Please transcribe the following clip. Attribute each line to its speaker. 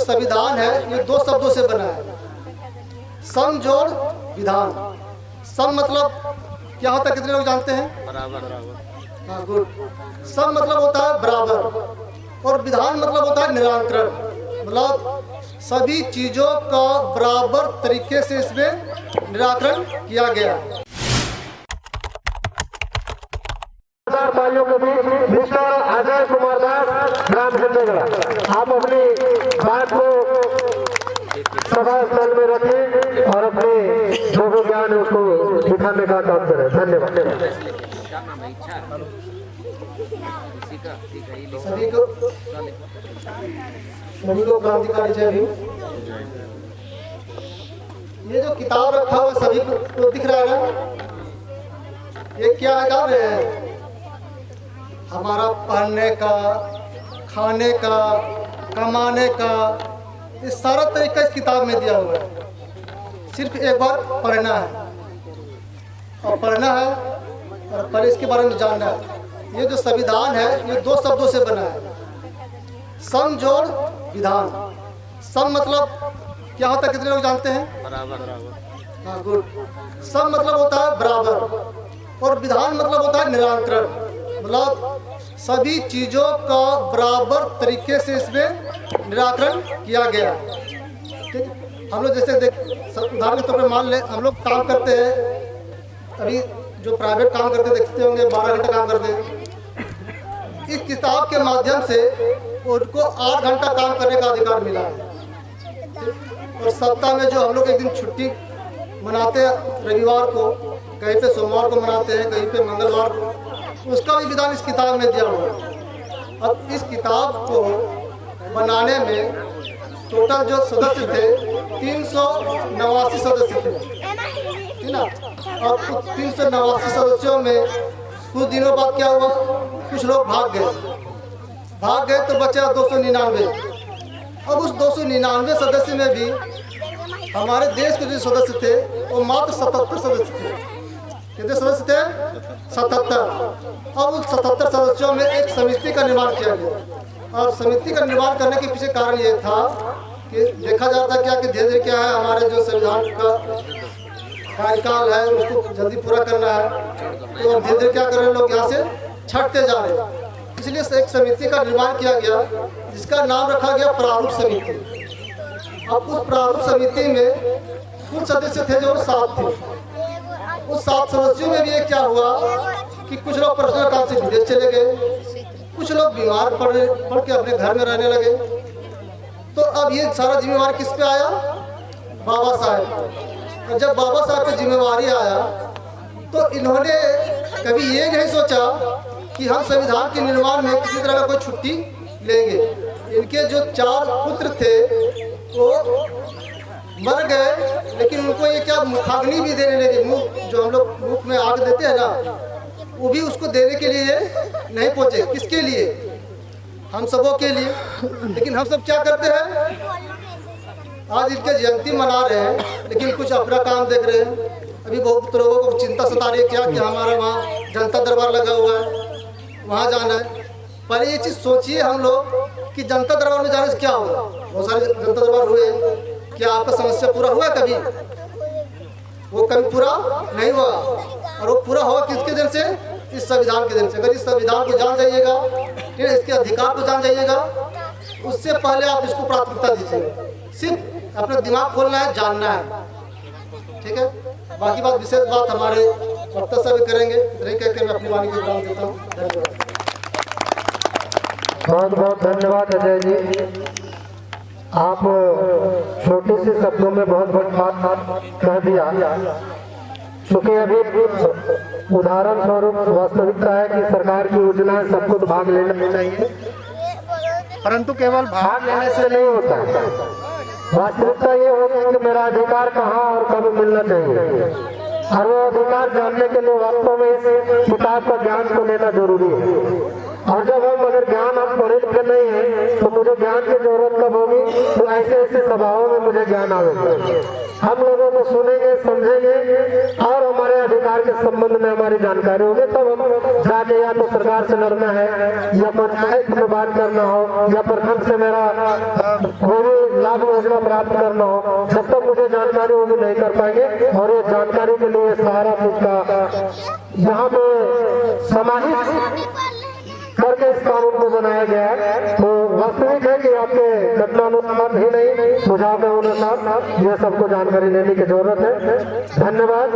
Speaker 1: संविधान है ये दो शब्दों से बना है, सम जोड़ विधान। सम मतलब क्या होता है, कितने लोग जानते हैं? बराबर। हाँ, गुड। सम मतलब होता है बराबर और विधान मतलब होता है निराकरण, मतलब सभी चीजों का बराबर तरीके से इसमें निराकरण किया गया।
Speaker 2: के बीच मिस्टर अजय कुमार दास, ग्राम चंदेगढ़, आप अपनी बात को सभा स्थल में रखें और अपने जो भी ज्ञान है उसको दिखाने का काम करें। धन्यवाद।
Speaker 1: सभी को क्रांतिकारी जय भीम। ये जो किताब रखा हुआ सभी को दिख रहा है ना, ये क्या है? हमारा पहनने का, खाने का, कमाने का, ये सारा तरीका इस किताब में दिया हुआ है। सिर्फ एक बार पढ़ना है और पढ़ना है और पहले इसके बारे में जानना है। ये जो संविधान है ये दो शब्दों से बना है, सम जोड़ विधान। सम मतलब क्या होता है, कितने लोग जानते हैं? बराबर। हाँ, गुड। सम मतलब होता है बराबर और विधान मतलब होता है निराकरण, मतलब सभी चीजों का बराबर तरीके से इसमें निराकरण किया गया। ठीक, हम लोग जैसे उदाहरण के तौर पर मान लें, हम लोग काम करते हैं, अभी जो प्राइवेट काम करते देखते होंगे 12 घंटा काम करते हैं। इस किताब के माध्यम से उनको 8 घंटा काम करने का अधिकार मिला है। और सप्ताह में जो हम लोग एक दिन छुट्टी मनाते हैं रविवार को, कहीं पे सोमवार को मनाते हैं, कहीं पे मंगलवार को, उसका भी विधान इस किताब में दिया हुआ है। अब इस किताब को बनाने में टोटल जो सदस्य थे 389 सदस्य थे, ठीक ना। और 389 सदस्यों में कुछ दिनों बाद क्या हुआ, कुछ लोग भाग गए तो बचा 299। अब उस 299 सदस्य में भी हमारे देश के जो सदस्य थे वो मात्र 77 सदस्य थे। कितने सदस्य थे? 77। अब उस 77 सदस्यों में एक समिति का निर्माण किया गया और समिति का निर्माण करने के पीछे कारण ये था कि देखा जाता क्या कि धीरे धीरे क्या है, हमारे जो संविधान का कार्यकाल है उसको जल्दी पूरा करना है, तो धीरे धीरे क्या कर रहे हैं लोग यहाँ से छटते जा रहे हैं। इसलिए एक समिति का निर्माण किया गया जिसका नाम रखा गया प्रारूप समिति। अब उस प्रारूप समिति में कुछ सदस्य थे जो 7 थे। उस 7 सदस्यों में भी क्या हुआ कि कुछ लोग पर्सनल काम से विदेश चले गए, कुछ लोग बीमार पड़ के अपने घर में रहने लगे। तो अब ये सारा जिम्मेवारी किस पे आया? बाबा साहब। और जब बाबा साहब पे जिम्मेवारी आया तो इन्होंने कभी ये नहीं सोचा कि हम संविधान के निर्माण में किसी तरह का कोई छुट्टी लेंगे। इनके जो 4 पुत्र थे वो मर गए, लेकिन उनको ये क्या मुखाग्नि भी देने लगे, मुँह जो हम लोग मुख में आग देते हैं ना, वो भी उसको देने के लिए नहीं पहुँचे। किसके लिए? हम सबों के लिए। लेकिन हम सब क्या करते हैं, आज इनके जयंती मना रहे हैं लेकिन कुछ अपना काम देख रहे हैं। अभी बहुत लोगों को चिंता सता रही है क्या कि हमारा वहाँ जनता दरबार लगा हुआ है, वहाँ जाना है। पहले ये चीज़ सोचिए हम लोग कि जनता दरबार में जाने से क्या होगा। बहुत सारे जनता दरबार हुए, क्या आपका समस्या पूरा हुआ कभी? वो कभी पूरा नहीं हुआ। और वो पूरा होगा किसके दिन से? इस संविधान के दिन से। अगर इस संविधान को जान जाइएगा, फिर इसके अधिकार को जान जाइएगा, उससे पहले आप इसको प्राथमिकता दीजिएगा। सिर्फ अपना दिमाग खोलना है, जानना है, ठीक है। बाकी बात विशेष बात हमारे वक्ता साहब करेंगे। इतना कह के मैं अपनी वाणी को विराम देता हूँ। धन्यवाद।
Speaker 2: बहुत बहुत धन्यवाद अजय जी। आप छोटे से शब्दों में बहुत बड़ी बात कह दिया, क्योंकि अभी उदाहरण स्वरूप वास्तविकता है कि सरकार की योजना है सबको तो भाग लेना चाहिए, परंतु केवल भाग लेने से नहीं होता। वास्तविकता ये होगी कि मेरा अधिकार कहाँ और कब मिलना चाहिए, और वो अधिकार जानने के लिए वास्तव में इस किताब का ज्ञान को लेना जरूरी है। और जब हम अगर ज्ञान हम खरीदते नहीं है तो मुझे ज्ञान की जरूरत कब होगी? तो ऐसे ऐसे सभाओं में मुझे ज्ञान आवेगा। हम लोगों को सुनेंगे, समझेंगे और हमारे अधिकार के संबंध में हमारी जानकारी होगी, तब हम जाके या तो सरकार से लड़ना है, या पंचायत में बात करना हो, या प्रखंड से मेरा कोई लाभ योजना प्राप्त करना हो, जब तक मुझे जानकारी वो भी नहीं कर पाएंगे। और ये जानकारी के लिए सारा चीज का यहाँ पे समाहित करके इस कानून को बनाया गया है। तो वास्तविक है कि आपके घटनानुसार ही नहीं, सुझाव के अनुसार ये सबको जानकारी लेने की जरूरत है। धन्यवाद।